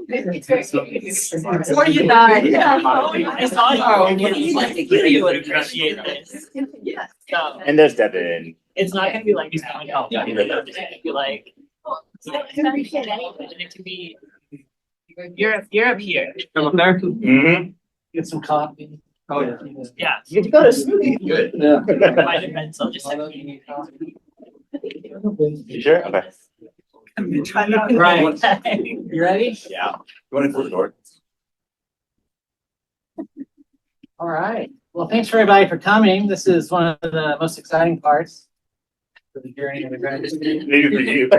Before you die. Yeah. I saw you. You would appreciate this. Yeah. So, And there's Devin. it's not gonna be like he's coming out. It's gonna be like. It can be. You're up here. Come up there. Mm-hmm. Get some coffee. Oh, yeah. Yeah. You got a smoothie. Good. My defense, I'll just. You sure? Okay. Right. You ready? Yeah. You want to close the door? All right. Well, thanks for everybody for coming. This is one of the most exciting parts for the journey of the graduate student. Maybe for you.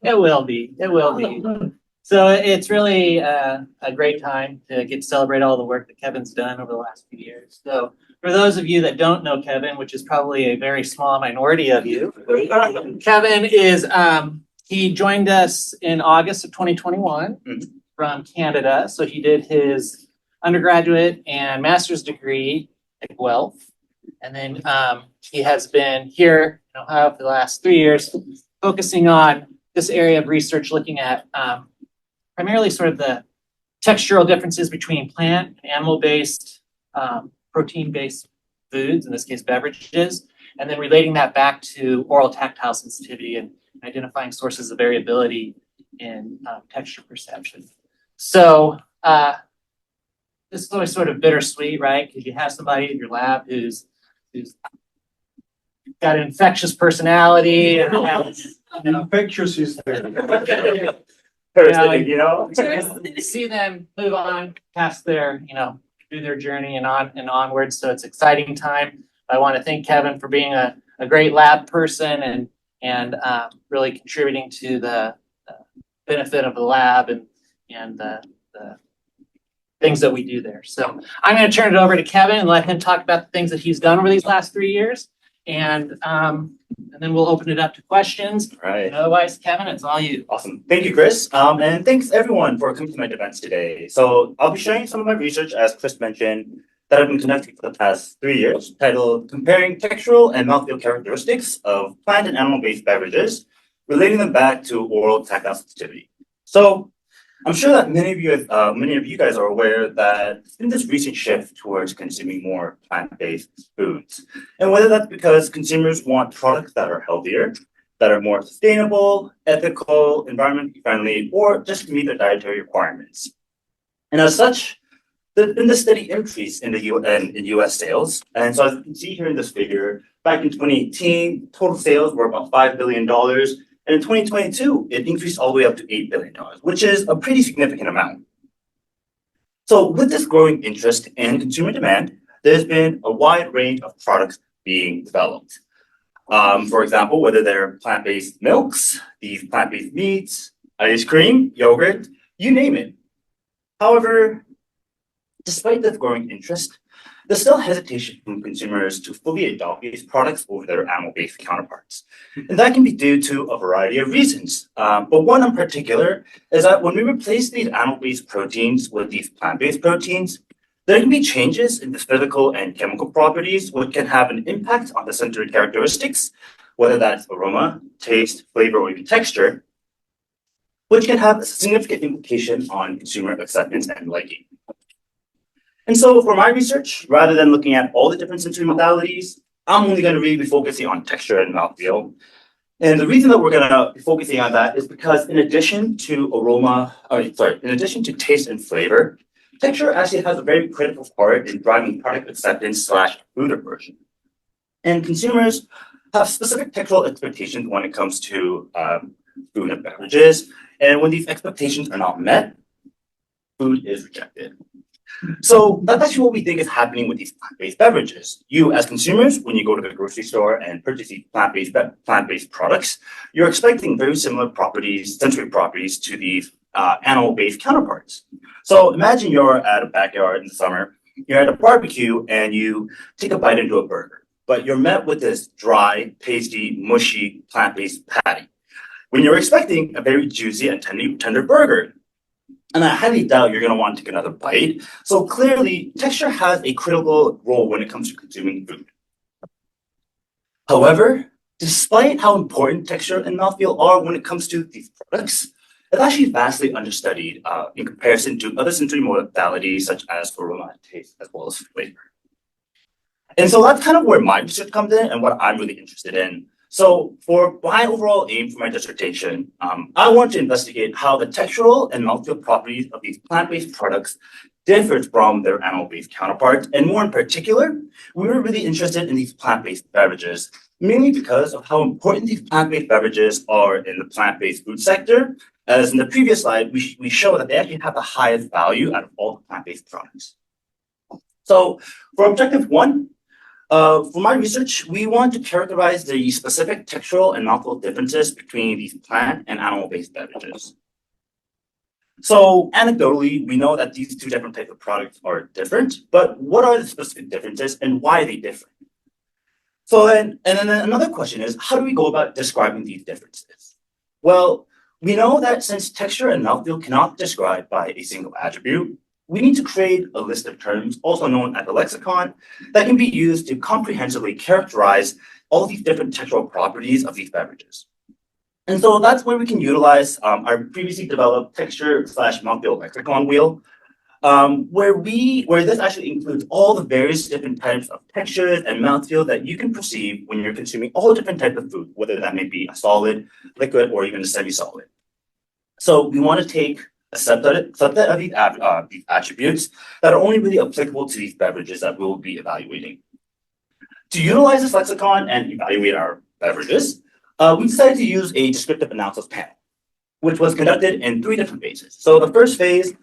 It will be. It will be. So it's really a great time to get to celebrate all the work that Kevin's done over the last few years. So for those of you that don't know Kevin, which is probably a very small minority of you, Kevin is, he joined us in August of 2021 from Canada. So he did his undergraduate and master's degree at Guelph. And then he has been here in Ohio for the last 3 years, focusing on this area of research, looking at primarily sort of the textural differences between plant and animal-based, protein-based foods, in this case beverages, and then relating that back to oral tactile sensitivity and identifying sources of variability in texture perception. So this is always sort of bittersweet, right? Because you have somebody in your lab who's got an infectious personality and Pictures is there. You know? see them move on past their, through their journey and onwards. So it's an exciting time. I want to thank Kevin for being a great lab person and really contributing to the benefit of the lab and the things that we do there. So I'm going to turn it over to Kevin and let him talk about the things that he's done over these last 3 years. And then we'll open it up to questions. All right. Otherwise, Kevin, it's all you. Awesome. Thank you, Chris. And thanks everyone for coming to my events today. So I'll be sharing some of my research, as Chris mentioned, that I've been conducting for the past 3 years, titled Comparing Textural and Mouthfeel Characteristics of Plant and Animal-Based Beverages, relating them back to oral tactile sensitivity. So I'm sure that many of you guys are aware that there's been this recent shift towards consuming more plant-based foods. And whether that's because consumers want products that are healthier, that are more sustainable, ethical, environmentally friendly, or just to meet their dietary requirements. And as such, there's been this steady increase in in US sales. And so as you can see here in this figure, back in 2018, total sales were about $5 billion. And in 2022, it increased all the way up to $8 billion, which is a pretty significant amount. So with this growing interest and consumer demand, there's been a wide range of products being developed. For example, whether they're plant-based milks, these plant-based meats, ice cream, yogurt, you name it. However, despite this growing interest, there's still hesitation from consumers to fully adopt these products over their animal-based counterparts. And that can be due to a variety of reasons. But one in particular is that when we replace these animal-based proteins with these plant-based proteins, there can be changes in the physical and chemical properties, which can have an impact on the sensory characteristics, whether that's aroma, taste, flavor, or even texture, which can have a significant implication on consumer acceptance and liking. And so for my research, rather than looking at all the different sensory modalities, I'm only going to really be focusing on texture and mouthfeel. And the reason that we're going to be focusing on that is because in addition to taste and flavor, texture actually has a very critical part in driving product acceptance / food aversion. And consumers have specific textual expectations when it comes to food and beverages. And when these expectations are not met, food is rejected. So that's actually what we think is happening with these plant-based beverages. You, as consumers, when you go to the grocery store and purchase these plant-based products, you're expecting very similar properties, sensory properties to these animal-based counterparts. So imagine you're at a backyard in the summer, you're at a barbecue, and you take a bite into a burger, but you're met with this dry, pasty, mushy, plant-based patty, when you're expecting a very juicy and tender burger. And I highly doubt you're going to want to take another bite. So clearly, texture has a critical role when it comes to consuming food. However, despite how important texture and mouthfeel are when it comes to these products, it's actually vastly understudied in comparison to other sensory modalities such as aroma and taste, as well as flavor. And so that's kind of where my research comes in and what I'm really interested in. So for my overall aim for my dissertation, I want to investigate how the textural and mouthfeel properties of these plant-based products differs from their animal-based counterparts. And more in particular, we were really interested in these plant-based beverages, mainly because of how important these plant-based beverages are in the plant-based food sector. As in the previous slide, we show that they actually have the highest value out of all the plant-based products. So for objective one, for my research, we want to characterize the specific textural and mouthfeel differences between these plant and animal-based beverages. So anecdotally, we know that these two different types of products are different, but what are the specific differences and why are they different? So then another question is, how do we go about describing these differences? Well, we know that since texture and mouthfeel cannot be described by a single attribute, we need to create a list of terms, also known as a lexicon, that can be used to comprehensively characterize all these different textural properties of these beverages. And so that's where we can utilize our previously developed texture/mouthfeel lexicon wheel, where this actually includes all the various different types of textures and mouthfeel that you can perceive when you're consuming all different types of food, whether that may be a solid, liquid, or even a semi-solid. So we want to take a subset of these attributes that are only really applicable to these beverages that we'll be evaluating. To utilize this lexicon and evaluate our beverages, we decided to use a descriptive analysis panel, which was conducted in 3 different phases. So the first phase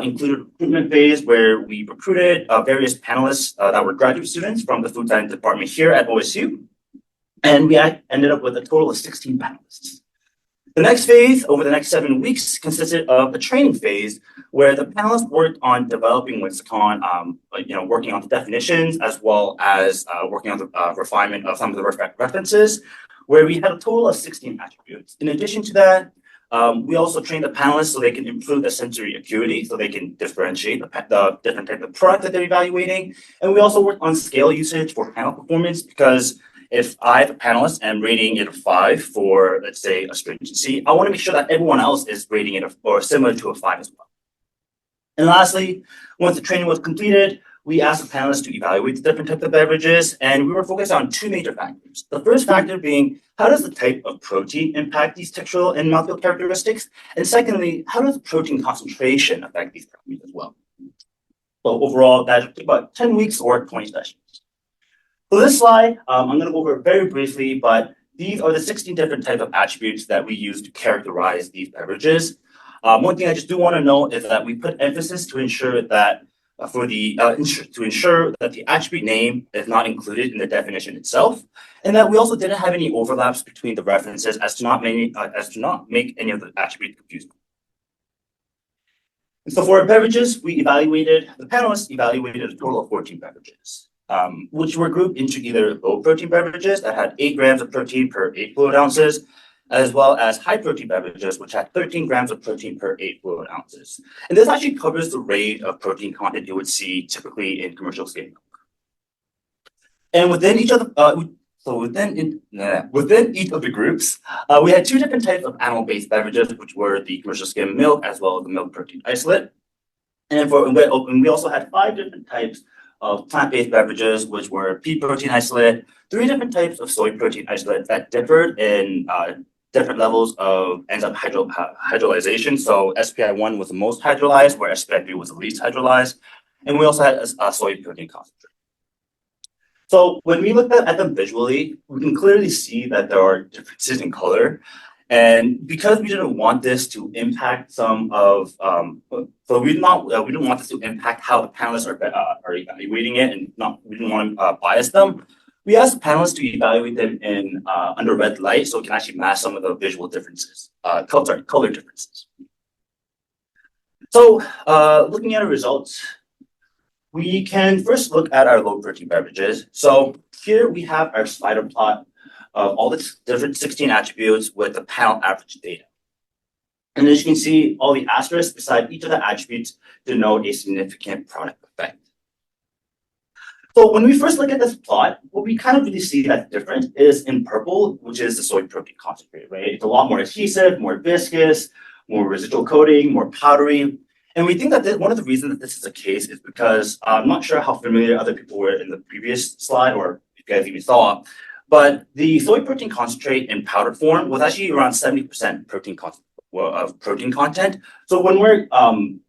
included a recruitment phase where we recruited various panelists that were graduate students from the food science department here at OSU. And we ended up with a total of 16 panelists. The next phase, over the next 7 weeks, consisted of a training phase where the panelists worked on developing lexicon, working on the definitions as well as working on the refinement of some of the references, where we had a total of 16 attributes. In addition to that, we also trained the panelists so they can improve the sensory acuity, so they can differentiate the different types of product that they're evaluating. And we also worked on scale usage for panel performance, because if I, have a panelist, am rating it a 5 for, let's say, astringency, I want to make sure that everyone else is rating it or similar to a 5 as well. And lastly, once the training was completed, we asked the panelists to evaluate the different types of beverages, and we were focused on 2 major factors. The first factor being, how does the type of protein impact these textural and mouthfeel characteristics? And secondly, how does protein concentration affect these properties as well? So overall, that took about 10 weeks or 20 sessions. So this slide, I'm going to go over very briefly, but these are the 16 different types of attributes that we use to characterize these beverages. One thing I just do want to note is that we put emphasis to ensure that the attribute name is not included in the definition itself, and that we also didn't have any overlaps between the references as to not make any of the attributes confusing. And so for our beverages, the panelists evaluated a total of 14 beverages, which were grouped into either low protein beverages that had 8 grams of protein per 8 fluid ounces, as well as high protein beverages, which had 13 grams of protein per 8 fluid ounces. And this actually covers the rate of protein content you would see typically in commercial scale milk. And within each of the groups, we had 2 different types of animal-based beverages, which were the commercial skim milk as well as the milk protein isolate. And we also had 5 different types of plant-based beverages, which were pea protein isolate, 3 different types of soy protein isolate that differed in different levels of enzyme hydrolyzation. So SPI1 was the most hydrolyzed, where SPI3 was the least hydrolyzed. And we also had a soy protein concentrate. So when we looked at them visually, we can clearly see that there are differences in color. And because we didn't want this to impact we didn't want this to impact how the panelists are evaluating it, and we didn't want to bias them. We asked the panelists to evaluate them in under red light, so we can actually mask some of the visual differences, color differences. So looking at our results, we can first look at our low protein beverages. So here we have our spider plot of all the different 16 attributes with the panel average data. And as you can see, all the asterisks beside each of the attributes denote a significant product effect. So when we first look at this plot, what we kind of really see that's different is in purple, which is the soy protein concentrate, right? It's a lot more adhesive, more viscous, more residual coating, more powdery. And we think that one of the reasons that this is the case is because I'm not sure how familiar other people were in the previous slide or if you guys even saw, but the soy protein concentrate in powder form was actually around 70% of protein content. So when we're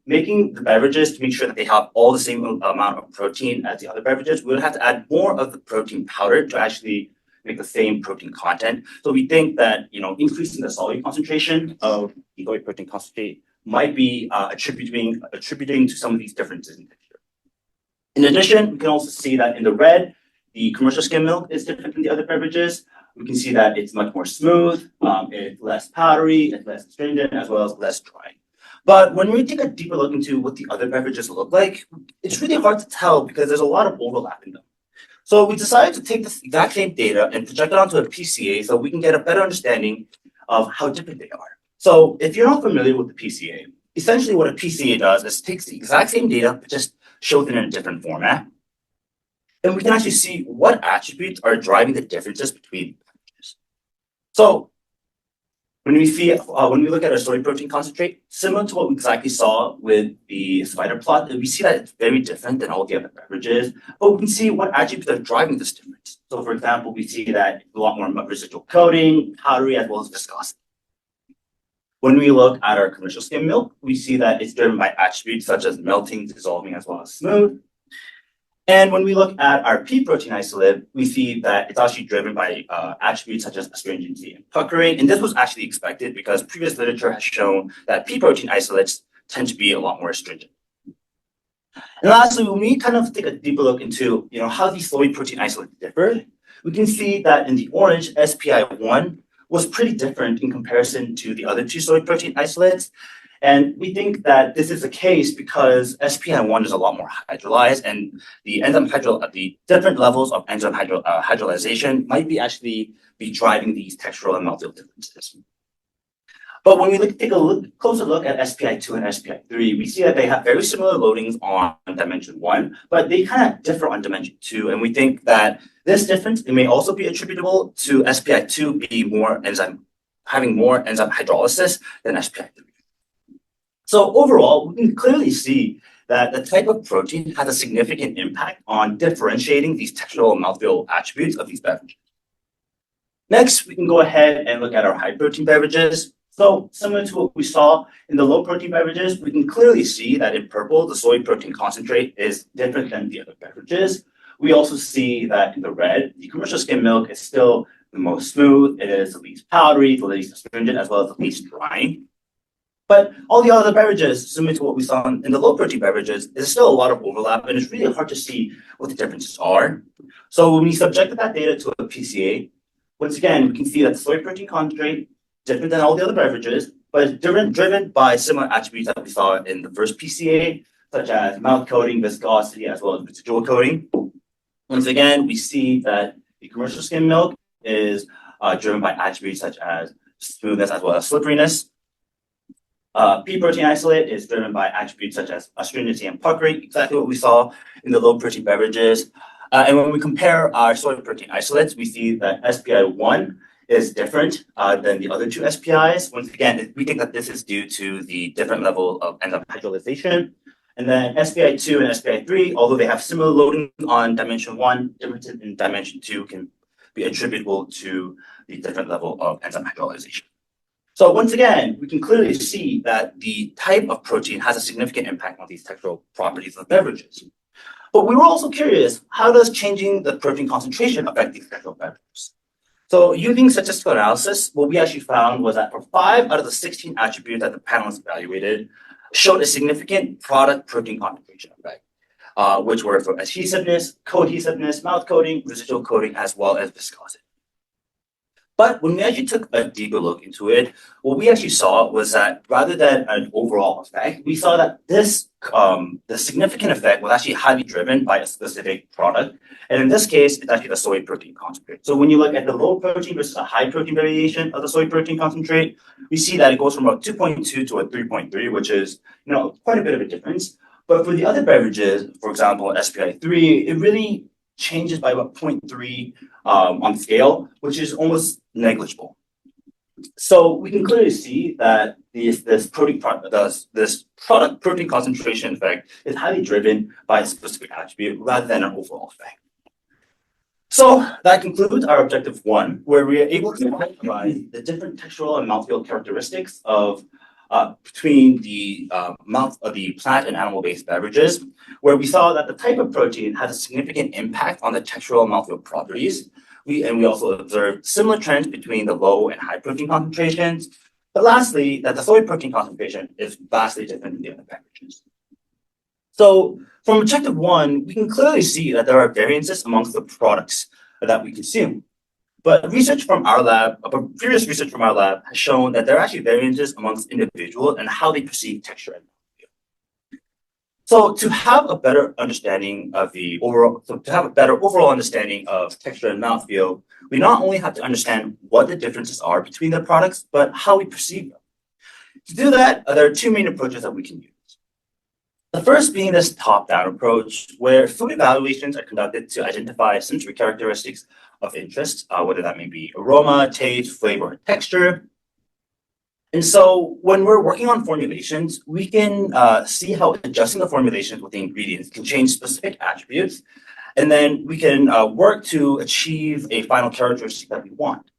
making the beverages to make sure that they have all the same amount of protein as the other beverages, we'll have to add more of the protein powder to actually make the same protein content. So we think that increasing the solute concentration of the soy protein concentrate might be attributing to some of these differences in texture. In addition, we can also see that in the red, the commercial skim milk is different than the other beverages. We can see that it's much more smooth, it's less powdery, it's less astringent, as well as less dry. But when we take a deeper look into what the other beverages look like, it's really hard to tell because there's a lot of overlap in them. So we decided to take this exact same data and project it onto a PCA so we can get a better understanding of how different they are. So if you're not familiar with the PCA, essentially what a PCA does is takes the exact same data, but just shows it in a different format. And we can actually see what attributes are driving the differences between beverages. So when we look at our soy protein concentrate, similar to what we exactly saw with the spider plot, we see that it's very different than all the other beverages, but we can see what attributes are driving this difference. So for example, we see that a lot more residual coating, powdery, as well as viscosity. When we look at our commercial skim milk, we see that it's driven by attributes such as melting, dissolving, as well as smooth. And when we look at our pea protein isolate, we see that it's actually driven by attributes such as astringency and puckering. And this was actually expected because previous literature has shown that pea protein isolates tend to be a lot more astringent. And lastly, when we kind of take a deeper look into how these soy protein isolates differ, we can see that in the orange, SPI1 was pretty different in comparison to the other two soy protein isolates. And we think that this is the case because SPI1 is a lot more hydrolyzed, and the different levels of enzyme hydrolyzation might be actually driving these textural and mouthfeel differences. But when we take a closer look at SPI2 and SPI3, we see that they have very similar loadings on dimension 1, but they kind of differ on dimension 2. And we think that this difference may also be attributable to SPI2 having more enzyme hydrolysis than SPI3. So overall, we can clearly see that the type of protein has a significant impact on differentiating these textural and mouthfeel attributes of these beverages. Next, we can go ahead and look at our high protein beverages. So similar to what we saw in the low protein beverages, we can clearly see that in purple, the soy protein concentrate is different than the other beverages. We also see that in the red, the commercial skim milk is still the most smooth. It is the least powdery, the least astringent, as well as the least drying. But all the other beverages, similar to what we saw in the low protein beverages, there's still a lot of overlap, and it's really hard to see what the differences are. So when we subjected that data to a PCA, once again, we can see that soy protein concentrate different than all the other beverages, but driven by similar attributes that we saw in the first PCA, such as mouth coating, viscosity, as well as residual coating. Once again, we see that the commercial skim milk is driven by attributes such as smoothness as well as slipperiness. Pea protein isolate is driven by attributes such as astringency and puckering, exactly what we saw in the low protein beverages. And when we compare our soy protein isolates, we see that SPI1 is different than the other two SPIs. Once again, we think that this is due to the different level of enzyme hydrolyzation. And then SPI2 and SPI3, although they have similar loading on dimension 1, differences in dimension 2 can be attributable to the different level of enzyme hydrolyzation. So once again, we can clearly see that the type of protein has a significant impact on these textural properties of beverages. But we were also curious, how does changing the protein concentration affect these textural beverages? So using statistical analysis, what we actually found was that for 5 out of the 16 attributes that the panelists evaluated showed a significant product protein concentration effect, which were for adhesiveness, cohesiveness, mouth coating, residual coating, as well as viscosity. But when we actually took a deeper look into it, what we actually saw was that rather than an overall effect, we saw that this the significant effect was actually highly driven by a specific product. And in this case, it's actually the soy protein concentrate. So when you look at the low protein versus a high protein variation of the soy protein concentrate, we see that it goes from about 2.2 to a 3.3, which is quite a bit of a difference. But for the other beverages, for example, SPI3, it really changes by about 0.3 on scale, which is almost negligible. So we can clearly see that this product protein concentration effect is highly driven by a specific attribute rather than an overall effect. So that concludes our objective 1, where we are able to characterize the different textural and mouthfeel characteristics of between the the plant and animal-based beverages, where we saw that the type of protein has a significant impact on the textural and mouthfeel properties. We also observed similar trends between the low and high protein concentrations. But lastly, that the soy protein concentration is vastly different than the other beverages. So from objective 1, we can clearly see that there are variances amongst the products that we consume. But research from our lab, previous research from our lab has shown that there are actually variances amongst individuals and how they perceive texture and mouthfeel. So to have a better understanding of overall understanding of texture and mouthfeel, we not only have to understand what the differences are between the products, but how we perceive them. To do that, there are 2 main approaches that we can use. The first being this top-down approach, where food evaluations are conducted to identify sensory characteristics of interest, whether that may be aroma, taste, flavor, or texture. And so when we're working on formulations, we can see how adjusting the formulations with the ingredients can change specific attributes, and then we can work to achieve a final characteristic that we want.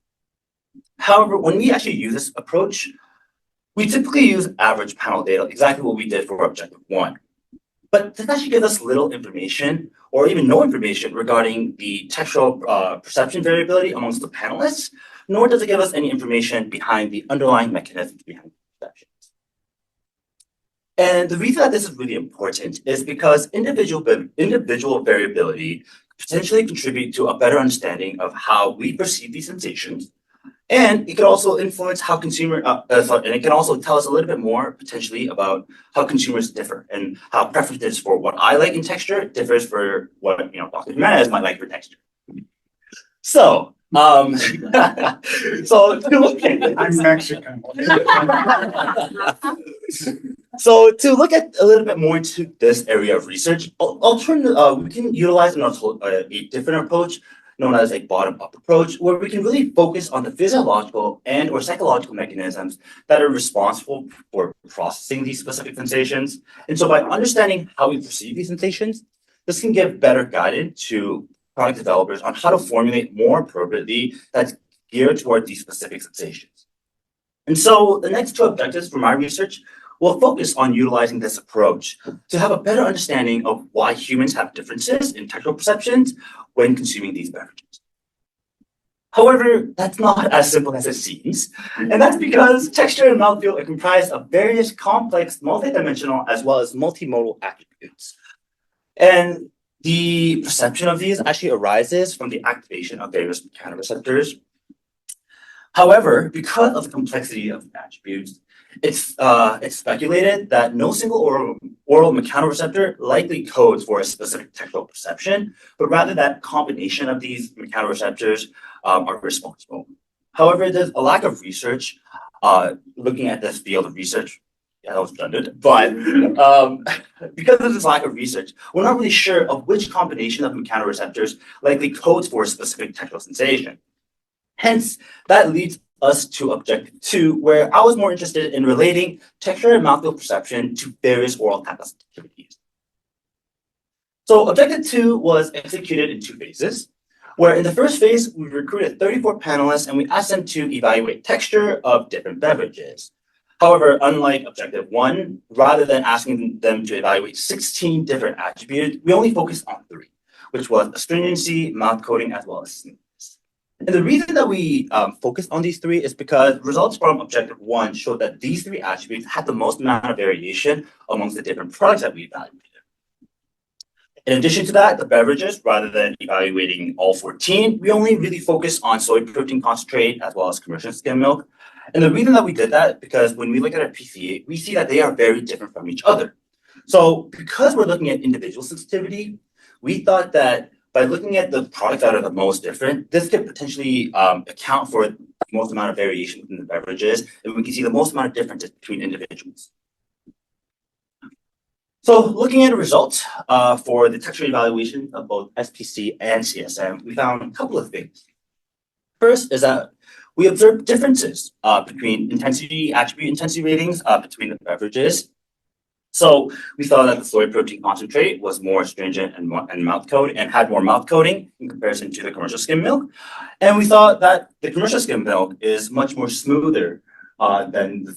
However, when we actually use this approach, we typically use average panel data, exactly what we did for objective 1. But this actually gives us little information or even no information regarding the textual perception variability amongst the panelists, nor does it give us any information behind the underlying mechanisms behind perceptions. And the reason that this is really important is because individual variability potentially contribute to a better understanding of how we perceive these sensations. And it could also influence how and it can also tell us a little bit more potentially about how consumers differ and how preferences for what I like in texture differs for what Dr. Jimenez might like for texture. So, so to look at I'm Mexican. So to look at a little bit more into this area of research, we can utilize a different approach known as a bottom-up approach, where we can really focus on the physiological and or psychological mechanisms that are responsible for processing these specific sensations. And so by understanding how we perceive these sensations, this can give better guidance to product developers on how to formulate more appropriately that's geared toward these specific sensations. And so the next 2 objectives for my research will focus on utilizing this approach to have a better understanding of why humans have differences in textual perceptions when consuming these beverages. However, that's not as simple as it seems, and that's because texture and mouthfeel are comprised of various complex, multidimensional, as well as multimodal attributes. And the perception of these actually arises from the activation of various mechanoreceptors. However, because of the complexity of the attributes, it's speculated that no single oral mechanoreceptor likely codes for a specific textual perception, but rather that combination of these mechanoreceptors are responsible. However, there's a lack of research looking at this field of research. Yeah, that was redundant. But because of this lack of research, we're not really sure of which combination of mechanoreceptors likely codes for a specific textual sensation. Hence, that leads us to objective 2, where I was more interested in relating texture and mouthfeel perception to various oral tactile activities. So objective 2 was executed in 2 phases, where in the first phase, we recruited 34 panelists and we asked them to evaluate texture of different beverages. However, unlike objective 1, rather than asking them to evaluate 16 different attributes, we only focused on 3, which was astringency, mouth coating, as well as smoothness. And the reason that we focused on these 3 is because results from objective 1 showed that these 3 attributes had the most amount of variation amongst the different products that we evaluated. In addition to that, the beverages, rather than evaluating all 14, we only really focused on soy protein concentrate as well as commercial skim milk. And the reason that we did that, because when we look at our PCA, we see that they are very different from each other. So because we're looking at individual sensitivity, we thought that by looking at the products that are the most different, this could potentially account for the most amount of variation within the beverages, and we can see the most amount of differences between individuals. So looking at the results for the texture evaluation of both SPC and CSM, we found a couple of things. First is that we observed differences between attribute intensity ratings between the beverages. So we saw that the soy protein concentrate was more astringent and mouth coating and had more mouth coating in comparison to the commercial skim milk. And we thought that the commercial skim milk is much more smoother than the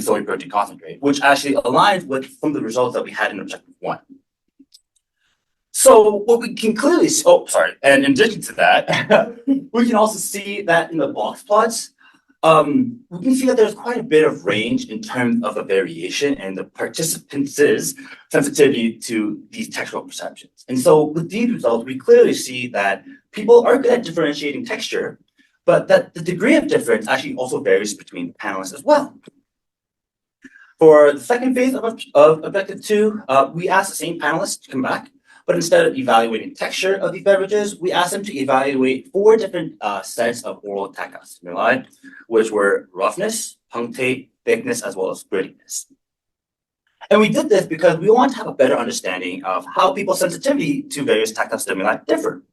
soy protein concentrate, which actually aligns with some of the results that we had in objective 1. So what we can clearly see, and in addition to that, we can also see that in the box plots, we can see that there's quite a bit of range in terms of the variation and the participants' sensitivity to these textual perceptions. And so with these results, we clearly see that people are good at differentiating texture, but that the degree of difference actually also varies between panelists as well. For the second phase of objective 2, we asked the same panelists to come back, but instead of evaluating texture of these beverages, we asked them to evaluate 4 different sets of oral tactile stimuli, which were roughness, punctate, thickness, as well as grittiness. And we did this because we want to have a better understanding of how people's sensitivity to various tactile stimuli differ.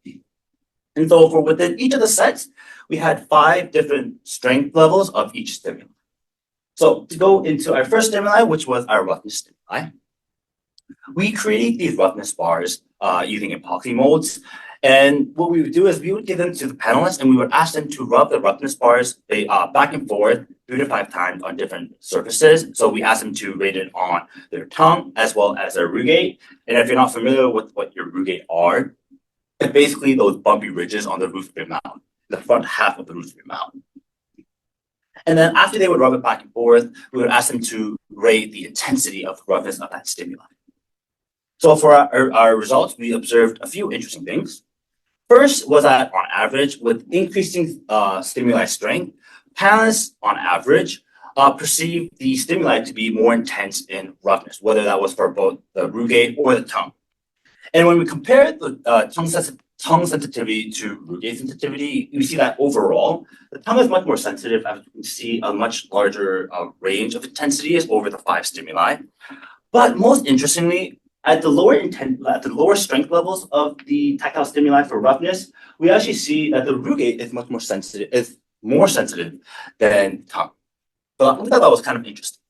And so for within each of the sets, we had 5 different strength levels of each stimuli. So to go into our first stimuli, which was our roughness stimuli, we create these roughness bars using epoxy molds. And what we would do is we would give them to the panelists and we would ask them to rub the roughness bars back and forth 3 to 5 times on different surfaces. So we asked them to rate it on their tongue as well as their rugate. And if you're not familiar with what your rugate are, it's basically those bumpy ridges on the roof of your mouth, the front half of the roof of your mouth. And then after they would rub it back and forth, we would ask them to rate the intensity of the roughness of that stimuli. So for our results, we observed a few interesting things. First was that on average, with increasing stimuli strength, panelists on average perceive the stimuli to be more intense in roughness, whether that was for both the rugate or the tongue. And when we compare the tongue sensitivity to rugate sensitivity, we see that overall, the tongue is much more sensitive, as you can see a much larger range of intensities over the 5 stimuli. But most interestingly, at the lower strength levels of the tactile stimuli for roughness, we actually see that the rugate is more sensitive than the tongue. So I thought that was kind of interesting.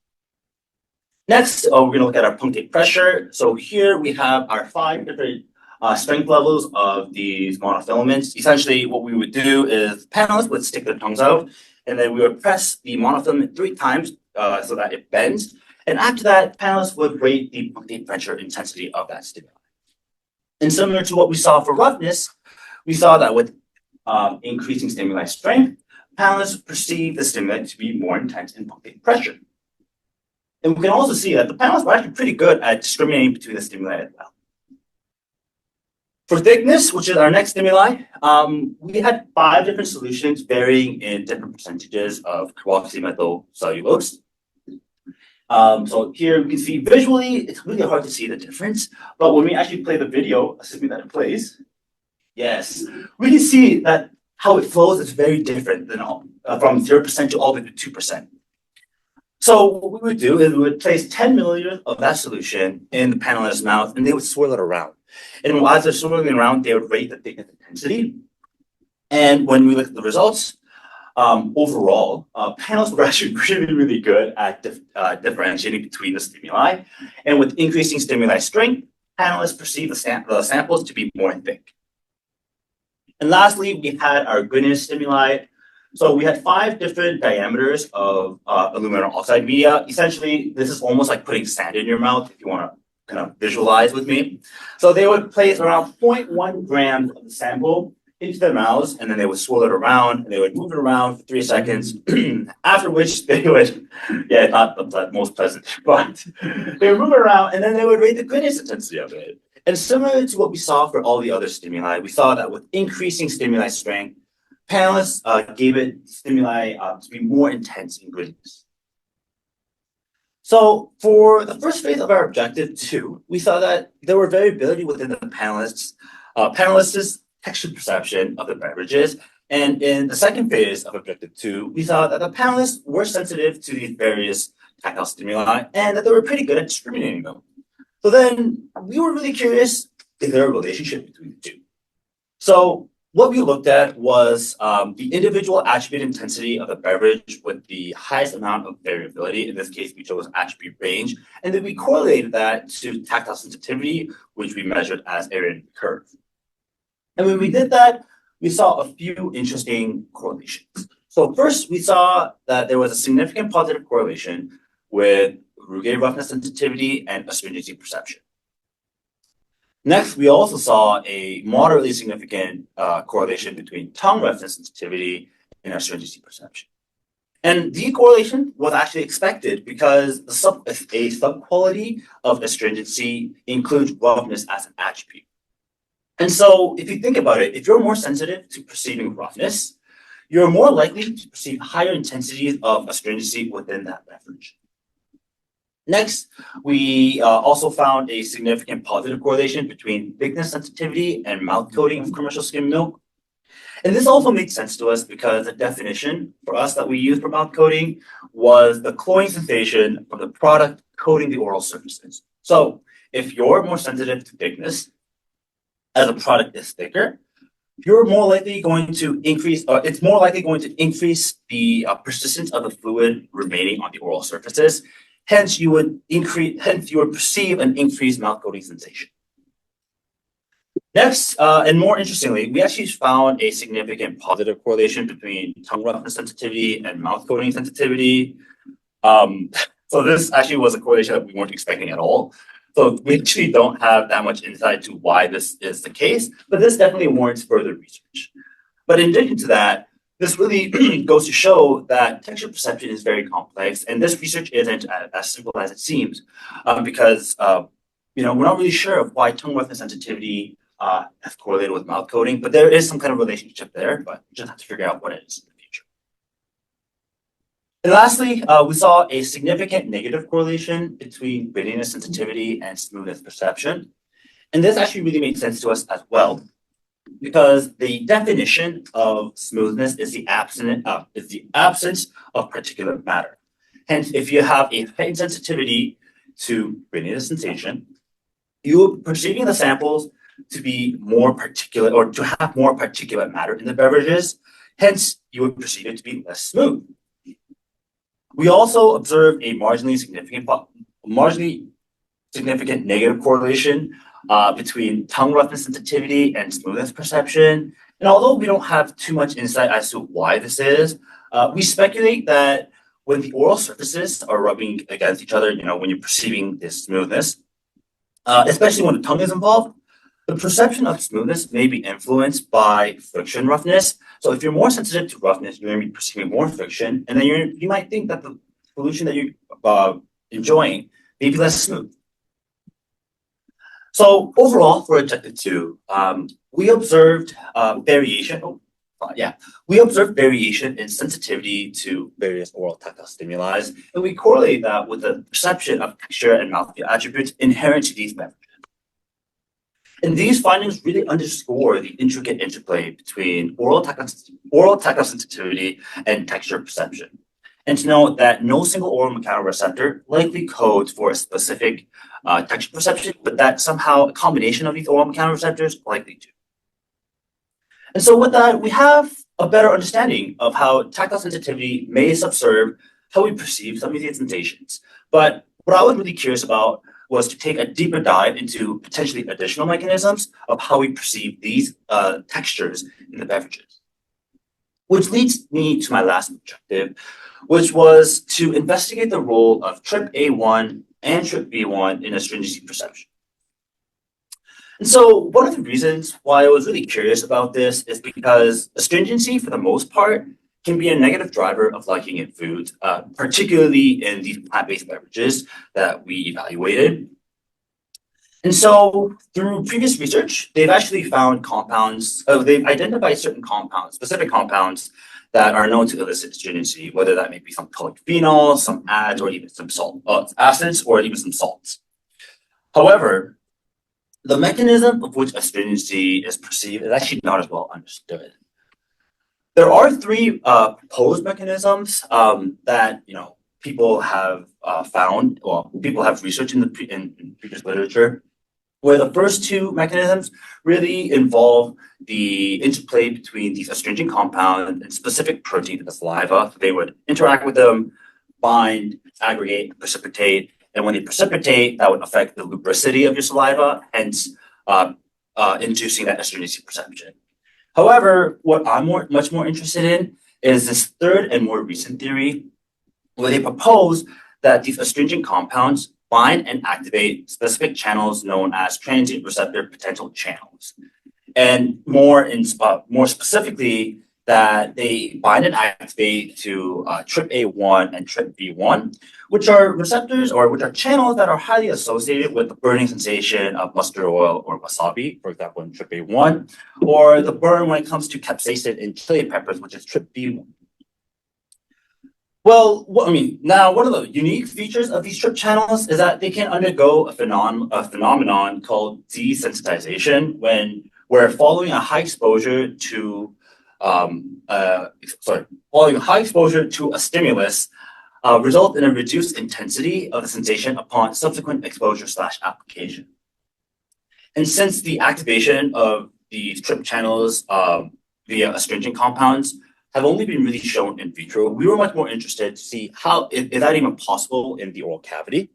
Next, we're going to look at our punctate pressure. So here we have our 5 different strength levels of these monofilaments. Essentially, what we would do is panelists would stick their tongues out, and then we would press the monofilament 3 times so that it bends. And after that, panelists would rate the punctate pressure intensity of that stimuli. And similar to what we saw for roughness, we saw that with increasing stimuli strength, panelists perceive the stimuli to be more intense in punctate pressure. And we can also see that the panelists were actually pretty good at discriminating between the stimuli as well. For thickness, which is our next stimuli, we had 5 different solutions varying in different percentages of carboxymethyl cellulose. So here we can see visually, it's really hard to see the difference, but when we actually play the video, assuming that it plays, yes, we can see that how it flows is very different than from 0% to all the way to 2%. So what we would do is we would place 10 milliliters of that solution in the panelist's mouth and they would swirl it around. And as they're swirling around, they would rate the thickness intensity. And when we look at the results, overall, panelists were actually really good at differentiating between the stimuli. And with increasing stimuli strength, panelists perceive the samples to be more thick. And lastly, we had our goodness stimuli. So we had 5 different diameters of aluminum oxide media. Essentially, this is almost like putting sand in your mouth, if you want to kind of visualize with me. So they would place around 0.1 grams of the sample into their mouths, and then they would swirl it around, and they would move it around for 3 seconds, after which they would, not the most pleasant, but they would move it around, and then they would rate the goodness intensity of it. And similar to what we saw for all the other stimuli, we saw that with increasing stimuli strength, panelists gave it stimuli to be more intense in grittiness. So for the first phase of our objective 2, we saw that there were variability within the panelists' texture perception of the beverages. And in the second phase of objective 2, we saw that the panelists were sensitive to these various tactile stimuli and that they were pretty good at discriminating them. So then we were really curious, is there a relationship between the two? So what we looked at was the individual attribute intensity of the beverage with the highest amount of variability. In this case, we chose attribute range, and then we correlated that to tactile sensitivity, which we measured as area under the curve. And when we did that, we saw a few interesting correlations. So first, we saw that there was a significant positive correlation with rugae roughness sensitivity and astringency perception. Next, we also saw a moderately significant correlation between tongue roughness sensitivity and astringency perception. And the correlation was actually expected because a subquality of astringency includes roughness as an attribute. And so if you think about it, if you're more sensitive to perceiving roughness, you're more likely to perceive higher intensities of astringency within that beverage. Next, we also found a significant positive correlation between thickness sensitivity and mouth coating of commercial skim milk. And this also made sense to us because the definition for us that we used for mouth coating was the cloying sensation of the product coating the oral surfaces. So if you're more sensitive to thickness, as a product is thicker, you're more likely going to increase, it's more likely going to increase the persistence of the fluid remaining on the oral surfaces. Hence, you would perceive an increased mouth coating sensation. Next, and more interestingly, we actually found a significant positive correlation between tongue roughness sensitivity and mouth coating sensitivity. So this actually was a correlation that we weren't expecting at all. So we actually don't have that much insight to why this is the case, but this definitely warrants further research. But in addition to that, this really goes to show that texture perception is very complex, and this research isn't as simple as it seems, because we're not really sure of why tongue roughness sensitivity has correlated with mouth coating, but there is some kind of relationship there, but we just have to figure out what it is in the future. And lastly, we saw a significant negative correlation between bitterness sensitivity and smoothness perception, and this actually really made sense to us as well, because the definition of smoothness is the absence of particulate matter. Hence, if you have a heightened sensitivity to bitterness sensation, you're perceiving the samples to be more particulate or to have more particulate matter in the beverages. Hence, you would perceive it to be less smooth. We also observed a marginally significant negative correlation between tongue roughness sensitivity and smoothness perception. And although we don't have too much insight as to why this is, we speculate that when the oral surfaces are rubbing against each other, when you're perceiving this smoothness, especially when the tongue is involved, the perception of smoothness may be influenced by friction roughness. So if you're more sensitive to roughness, you're going to be perceiving more friction, and then you might think that the solution that you're enjoying may be less smooth. So overall, for objective 2, we observed variation. We observed variation in sensitivity to various oral tactile stimuli, and we correlate that with the perception of texture and mouthfeel attributes inherent to these beverages. And these findings really underscore the intricate interplay between oral tactile sensitivity and texture perception. And to note that no single oral mechanoreceptor likely codes for a specific texture perception, but that somehow a combination of these oral mechanoreceptors likely do. And so with that, we have a better understanding of how tactile sensitivity may subserve how we perceive some of these sensations. But what I was really curious about was to take a deeper dive into potentially additional mechanisms of how we perceive these textures in the beverages. Which leads me to my last objective, which was to investigate the role of TRPA1 and TRPV1 in astringency perception. And so one of the reasons why I was really curious about this is because astringency, for the most part, can be a negative driver of liking in foods, particularly in these plant-based beverages that we evaluated. And so through previous research, they've actually found they've identified certain compounds, specific compounds that are known to elicit astringency, whether that may be some polyphenols, some acids, or even some acids, or even some salts. However, the mechanism of which astringency is perceived is actually not as well understood. There are 3 proposed mechanisms that people have found, or people have researched in in previous literature, where the first two mechanisms really involve the interplay between these astringent compounds and specific proteins in the saliva. They would interact with them, bind, aggregate, precipitate, and when they precipitate, that would affect the lubricity of your saliva, hence inducing that astringency perception. However, what I'm much more interested in is this third and more recent theory, where they propose that these astringent compounds bind and activate specific channels known as transient receptor potential channels. And more specifically, that they bind and activate to TRPA1 and TRPV1, which are receptors or which are channels that are highly associated with the burning sensation of mustard oil or wasabi, for example, in TRPA1, or the burn when it comes to capsaicin in chili peppers, which is TRPV1. Well, now one of the unique features of these TRP channels is that they can undergo a phenomenon called desensitization where following a high exposure to a stimulus result in a reduced intensity of the sensation upon subsequent exposure/application. And since the activation of these TRP channels via astringent compounds have only been really shown in vitro, we were much more interested to see how is that even possible in the oral cavity.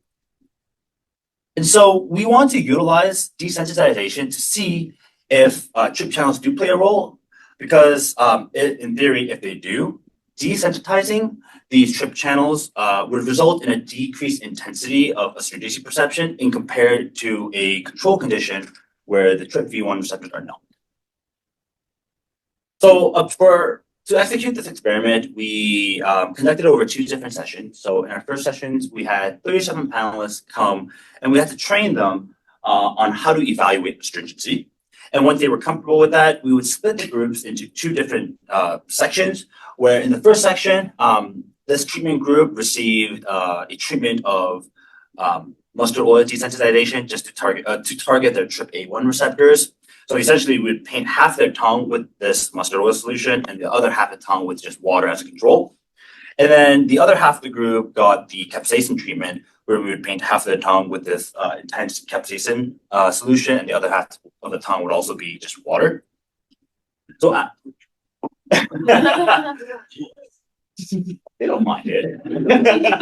And so we want to utilize desensitization to see if TRP channels do play a role, because in theory, if they do, desensitizing these TRP channels would result in a decreased intensity of astringency perception in compared to a control condition where the TRPV1 receptors are known. So to execute this experiment, we conducted over 2 different sessions. So in our first sessions, we had 37 panelists come, and we had to train them on how to evaluate astringency. And once they were comfortable with that, we would split the groups into 2 different sections, where in the first section, this treatment group received a treatment of mustard oil desensitization just to target their TRPA1 receptors. So essentially, we would paint half their tongue with this mustard oil solution and the other half of the tongue with just water as a control. And then the other half of the group got the capsaicin treatment, where we would paint half of their tongue with this intense capsaicin solution, and the other half of the tongue would also be just water. So they don't mind it.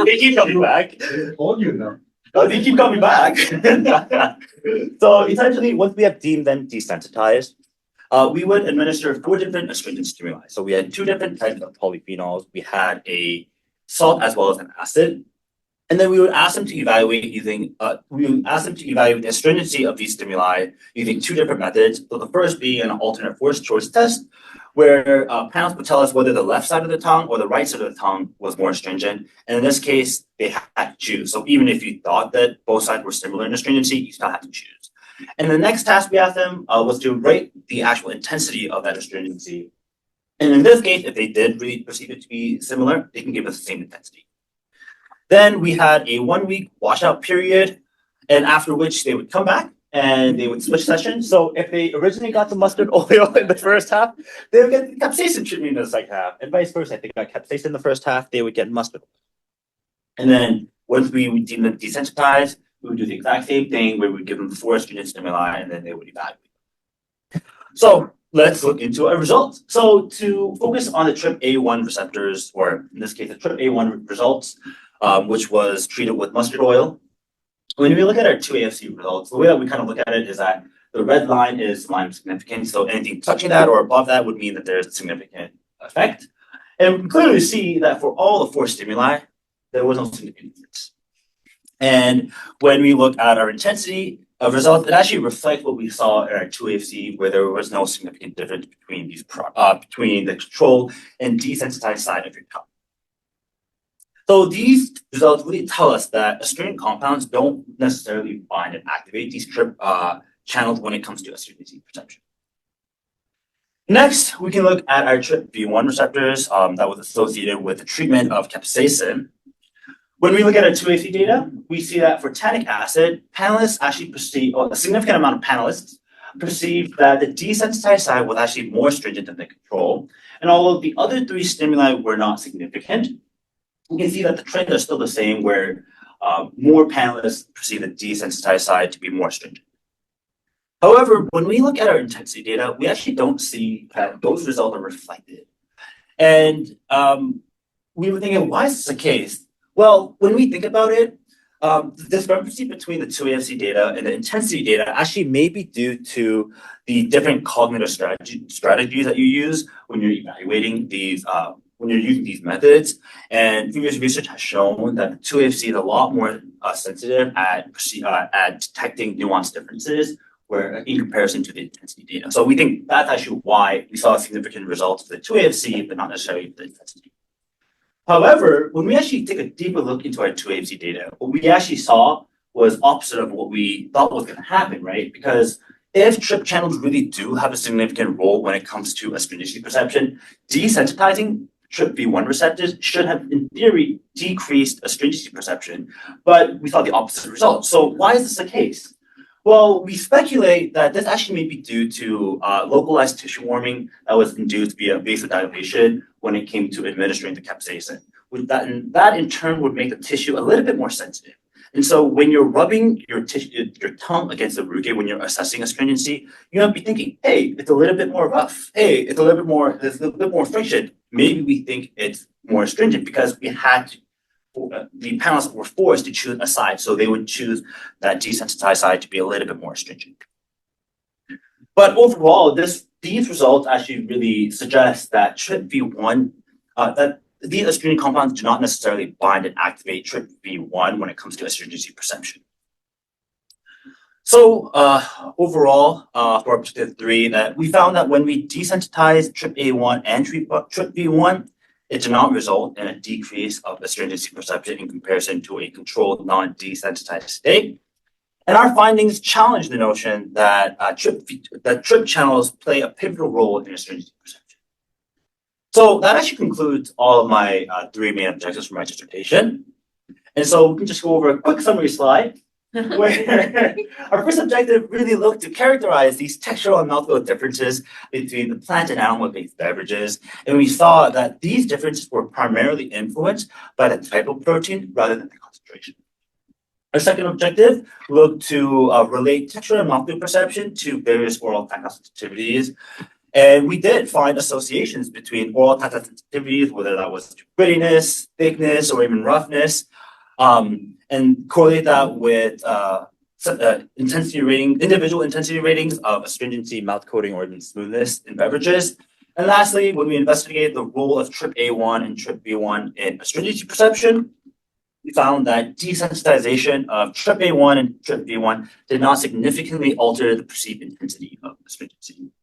They keep coming back. All you know. They keep coming back. So essentially, once we have deemed them desensitized, we would administer 4 different astringent stimuli. So we had 2 different types of polyphenols. We had a salt as well as an acid. And then we would ask them to evaluate the astringency of these stimuli using 2 different methods. So the first being an alternate force choice test, where panelists would tell us whether the left side of the tongue or the right side of the tongue was more astringent. And in this case, they had to choose. So even if you thought that both sides were similar in astringency, you still had to choose. And the next task we asked them was to rate the actual intensity of that astringency. And in this case, if they did really perceive it to be similar, they can give us the same intensity. Then we had a 1-week washout period, and after which they would come back and they would switch sessions. So if they originally got the mustard oil in the first half, they would get capsaicin treatment in the second half, and vice versa. If they got capsaicin in the first half, they would get mustard oil. And then once we would deem them desensitized, we would do the exact same thing where we would give them 4 astringent stimuli, and then they would evaluate. So let's look into our results. So to focus on the TRPA1 receptors, or in this case, the TRPA1 results, which was treated with mustard oil. When we look at our 2 AFC results, the way that we kind of look at it is that the red line is line of significance. So anything touching that or above that would mean that there's a significant effect. And we can clearly see that for all the 4 stimuli, there was no significant difference. And when we look at our intensity of results, it actually reflects what we saw in our 2 AFC, where there was no significant difference between between the control and desensitized side of your tongue. So these results really tell us that astringent compounds don't necessarily bind and activate these TRP channels when it comes to astringency perception. Next, we can look at our TRPV1 receptors that was associated with the treatment of capsaicin. When we look at our 2AC data, we see that for tannic acid, panelists actually a significant amount of panelists perceived that the desensitized side was actually more stringent than the control. And although the other 3 stimuli were not significant, we can see that the trends are still the same, where more panelists perceive the desensitized side to be more stringent. However, when we look at our intensity data, we actually don't see that those results are reflected. And we were thinking, why is this the case? Well, when we think about it, the discrepancy between the two AFC data and the intensity data actually may be due to the different cognitive strategies that you use when you're evaluating these, when you're using these methods. And previous research has shown that the two AFC is a lot more sensitive at detecting nuanced differences where in comparison to the intensity data. So we think that's actually why we saw significant results for the two AFC, but not necessarily the intensity. However, when we actually take a deeper look into our two AFC data, what we actually saw was opposite of what we thought was going to happen, right? Because if trip channels really do have a significant role when it comes to astringency perception, desensitizing trip V1 receptors should have, in theory, decreased astringency perception, but we saw the opposite result. So why is this the case? Well, we speculate that this actually may be due to localized tissue warming that was induced via vasodilation when it came to administering the capsaicin. That in turn would make the tissue a little bit more sensitive. And so when you're rubbing your tongue against the rugae when you're assessing astringency, you might be thinking, hey, it's a little bit more rough. Hey, there's a little bit more friction. Maybe we think it's more astringent because we had to. The panelists were forced to choose a side, so they would choose that desensitized side to be a little bit more stringent. But overall, these results actually really suggest that TRPV1, that these astringent compounds do not necessarily bind and activate TRPV1 when it comes to astringency perception. So overall, for objective 3, that we found that when we desensitize TRPA1 and TRPV1, it did not result in a decrease of astringency perception in comparison to a controlled non-desensitized state. And our findings challenge the notion that trip channels play a pivotal role in astringency perception. So that actually concludes all of my 3 main objectives for my dissertation. And so we can just go over a quick summary slide where our first objective really looked to characterize these textural and mouthfeel differences between the plant and animal-based beverages. And we saw that these differences were primarily influenced by the type of protein rather than the concentration. Our second objective looked to relate texture and mouthfeel perception to various oral tactile sensitivities. And we did find associations between oral tactile sensitivities, whether that was grittiness, thickness, or even roughness. And correlate that with individual intensity ratings of astringency, mouth coating, or even smoothness in beverages. And lastly, when we investigated the role of TRPA1 and TRPV1 in astringency perception, we found that desensitization of TRPA1 and TRPV1 did not significantly alter the perceived intensity of astringency.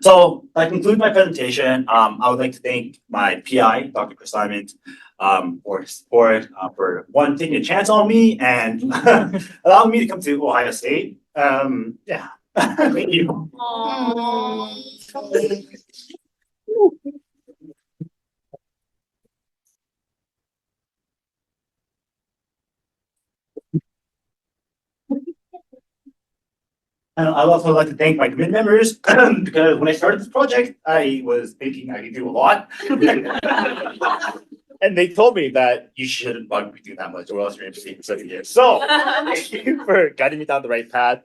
So I conclude my presentation. I would like to thank my PI, Dr. Chris Simons, for support, for one, taking a chance on me and allowing me to come to Ohio State. Yeah, thank you. And I'd also like to thank my committee members because when I started this project, I was thinking I could do a lot. And they told me that you shouldn't bug me do that much or else you're interested for 7 years. So thank you for guiding me down the right path.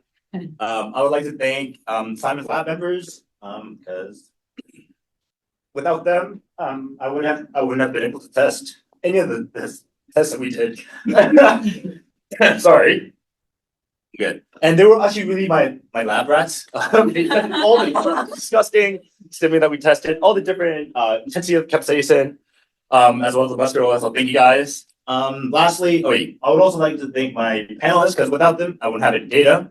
I would like to thank Simon's lab members because without them, I wouldn't have been able to test any of the tests that we did. Sorry. Good. And they were actually really my lab rats. All the disgusting stimuli that we tested, all the different intensity of capsaicin, as well as the muscular. So thank you guys. Lastly, I would also like to thank my panelists because without them, I wouldn't have any data.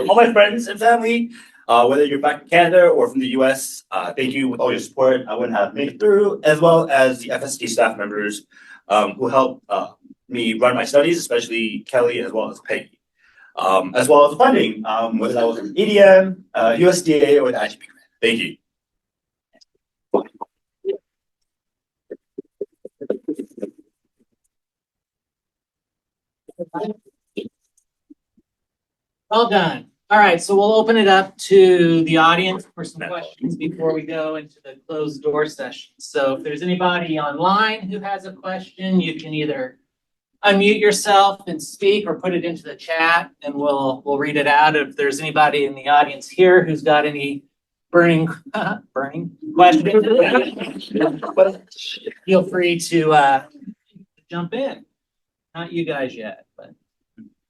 All my friends and family, whether you're back in Canada or from the US, thank you with all your support. I wouldn't have made it through, as well as the FSD staff members who helped me run my studies, especially Kelly as well as Peggy. As well as the funding, whether that was from EDM, USDA, or the IGP grant. Thank you. Well done. All right, so we'll open it up to the audience for some questions before we go into the closed door session. So if there's anybody online who has a question, you can either unmute yourself and speak or put it into the chat and we'll read it out. If there's anybody in the audience here who's got any burning questions, feel free to jump in. Not you guys yet, but.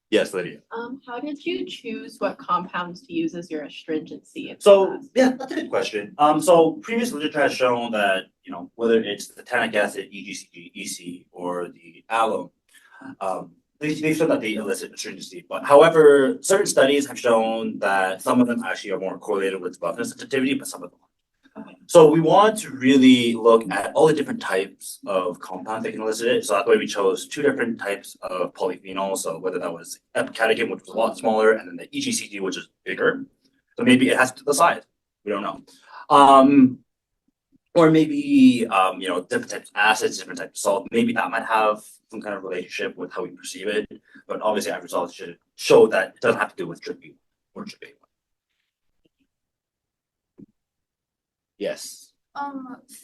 Yes, Lydia. How did you choose what compounds to use as your astringency? in So, class? yeah, that's a good question. So previous literature has shown that, whether it's the tannic acid, EGCG, EC, or the alum, they've shown that they elicit astringency. But however, certain studies have shown that some of them actually are more correlated with roughness sensitivity, but some of them aren't. So we want to really look at all the different types of compounds that can elicit it. So that's why we chose two different types of polyphenols. So whether that was epicatechin, which was a lot smaller, and then the EGCG, which is bigger. So maybe it has to the size. We don't know. Or maybe different types of acids, different types of salt. Maybe that might have some kind of relationship with how we perceive it. But obviously, our results should show that it doesn't have to do with trippy or trippy. Yes.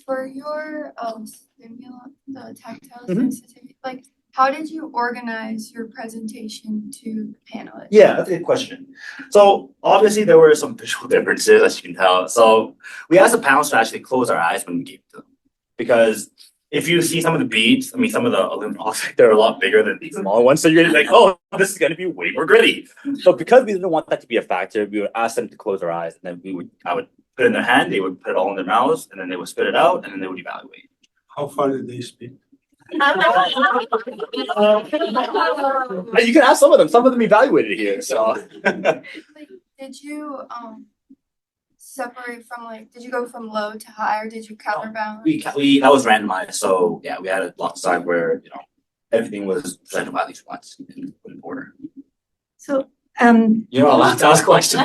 For your stimulant, the tactile Mhm. sensitivity, like how did you organize your presentation to the panelists? Yeah, that's a good question. So obviously there were some visual differences, as you can tell. So we asked the panelists to actually close our eyes when we gave it to them. Because if you see some of the beads, I mean, some of the aluminum oxide, they're a lot bigger than these smaller ones. So you're gonna be like, oh, this is gonna be way more gritty. So because we didn't want that to be a factor, we would ask them to close their eyes, and then I would put it in their hand, they would put it all in their mouths, and then they would spit it out, and then they would evaluate. How far did they speak? You can ask some of them evaluated here, so. Like, did you separate from did you go from low to high or did you counterbalance? We that was randomized, so yeah, we had a block side where everything was presented by at least once in order. So, You're not allowed to ask questions.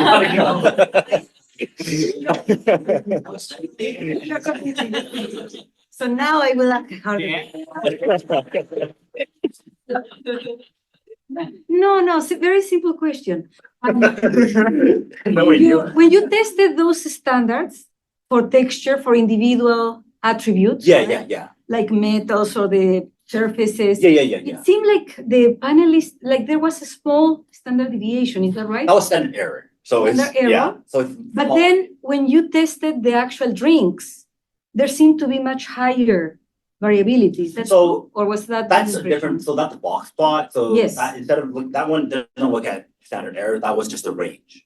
so now I will ask how. No, very simple question. No, we knew. When you tested those standards for texture for individual attributes, right? Yeah. Like metals or the surfaces. Yeah. It seemed like the panelists, like there was a small standard deviation, is that right? That was standard error. So it's Standard error? yeah. So it's But then when you tested the actual drinks, there seemed to be much higher variability. Is that So, true? Or was that? that's a impression? different. So that's a box plot. So Yes. instead of that one doesn't look at standard error. That was just a range.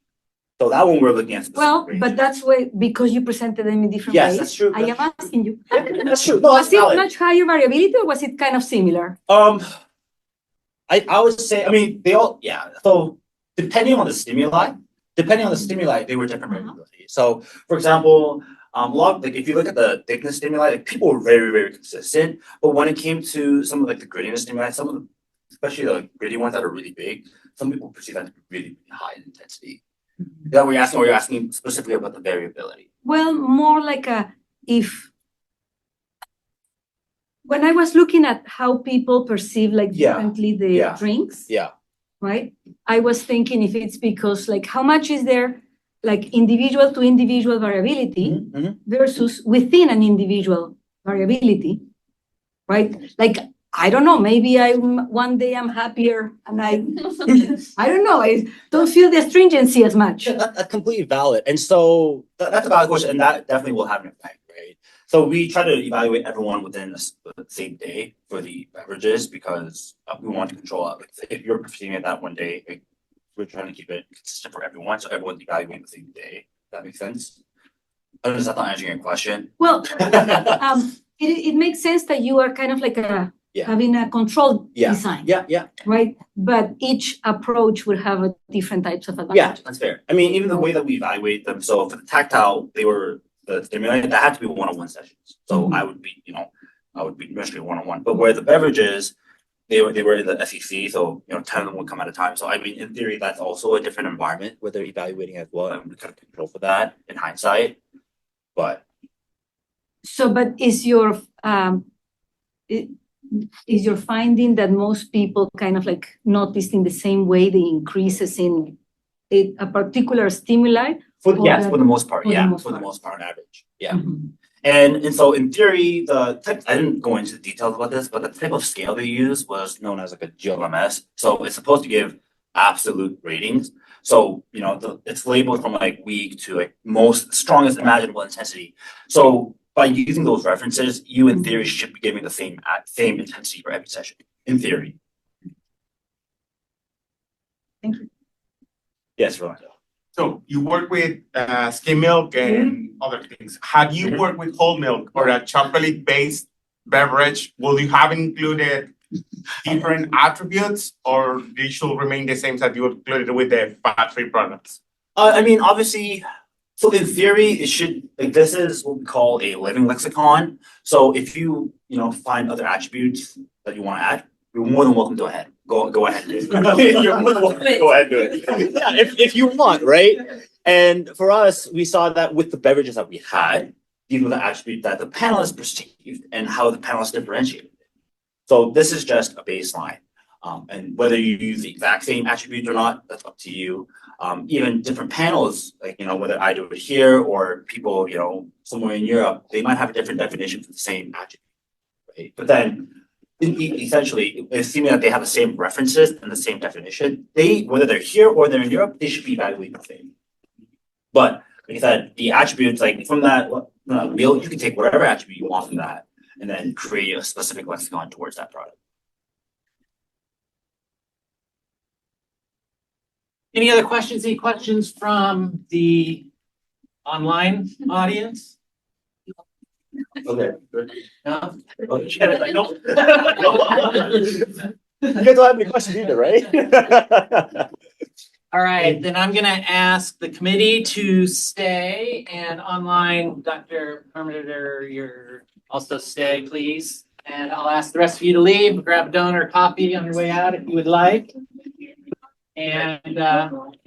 So that one we're looking at specific Well, range. but that's why, because you presented them in different Yes, ways. that's true. I am asking you. That's true. No, Was that's it valid. much higher variability or was it kind of similar? I would say, I mean, they all, yeah. So depending on the stimuli, they were different variability. So for example, if you look at the thickness stimuli, like people were very, very consistent. But when it came to some of the grittiness stimuli, some of them, especially the gritty ones that are really big, some people perceive that to be really, really high in intensity. That we're asking, or you're asking specifically about the variability. Well, more like when I was looking at how people perceive differently the drinks, right? I was thinking if it's because how much is there individual to individual variability versus within an individual variability, right? I don't know, maybe one day I'm happier and I don't know, I don't feel the astringency as much. Yeah, that's completely valid. And so that's a valid question, and that definitely will have an effect, right? So we try to evaluate everyone within the same day for the beverages because we want to control it. If you're perceiving it that one day, we're trying to keep it consistent for everyone, so everyone's evaluating the same day. That makes sense? Is that not answering your question? Well, it makes sense that you are kind of having a controlled design. Yeah. Right? But each approach would have different types of advantages. Yeah, that's fair. I mean, even the way that we evaluate them. So for the tactile, they were the stimuli that had to be one-on-one sessions. So I would be mostly one-on-one. But where the beverages, they were in the SEC, so 10 of them would come at a time. So I mean, in theory, that's also a different environment where they're evaluating as well, and we kind of control for that in hindsight. But is your finding that most people kind of noticed in the same way the increases in a particular stimuli? for the most part, for the yeah, most for the part. most part, on average, yeah. Mhm. And so in theory, the type, I didn't go into the details about this, but the type of scale they used was known as like a GLMS. So it's supposed to give absolute ratings. So, you know, it's labeled from like weak to like most strongest imaginable intensity. So by using those references, you in theory should be giving the same intensity for every session, in theory. Thank you. Yes, Rolando. So you work with skim milk and other things. Have you worked with whole milk or a chocolate-based beverage? Will you have included different attributes, or they should remain the same as you included with the fat-free products? I mean, obviously, so in theory, it should, like, this is what we call a living lexicon. So if you find other attributes that you want to add, you're more than welcome to go ahead and do it. You're more than welcome to go ahead and do it. Yeah, if you want, right? And for us, we saw that with the beverages that we had, these were the attributes that the panelists perceived and how the panelists differentiated it. So this is just a baseline. And whether you use the exact same attributes or not, that's up to you. Even different panels, like, whether I do it here or people, somewhere in Europe, they might have a different definition for the same attribute, right? But then essentially, assuming that they have the same references and the same definition, whether they're here or they're in Europe, they should be evaluated the same. But like I said, the attributes, like from that wheel, you can take whatever attribute you want from that and then create a specific lexicon towards that product. Any other questions? Any questions from the online audience? Okay. No? Oh, you guys don't have any questions either, right? All right, then I'm gonna ask the committee to stay, and online, Dr. Permeter, you're also stay, please. And I'll ask the rest of you to leave, grab a donut or coffee on your way out if you would like. And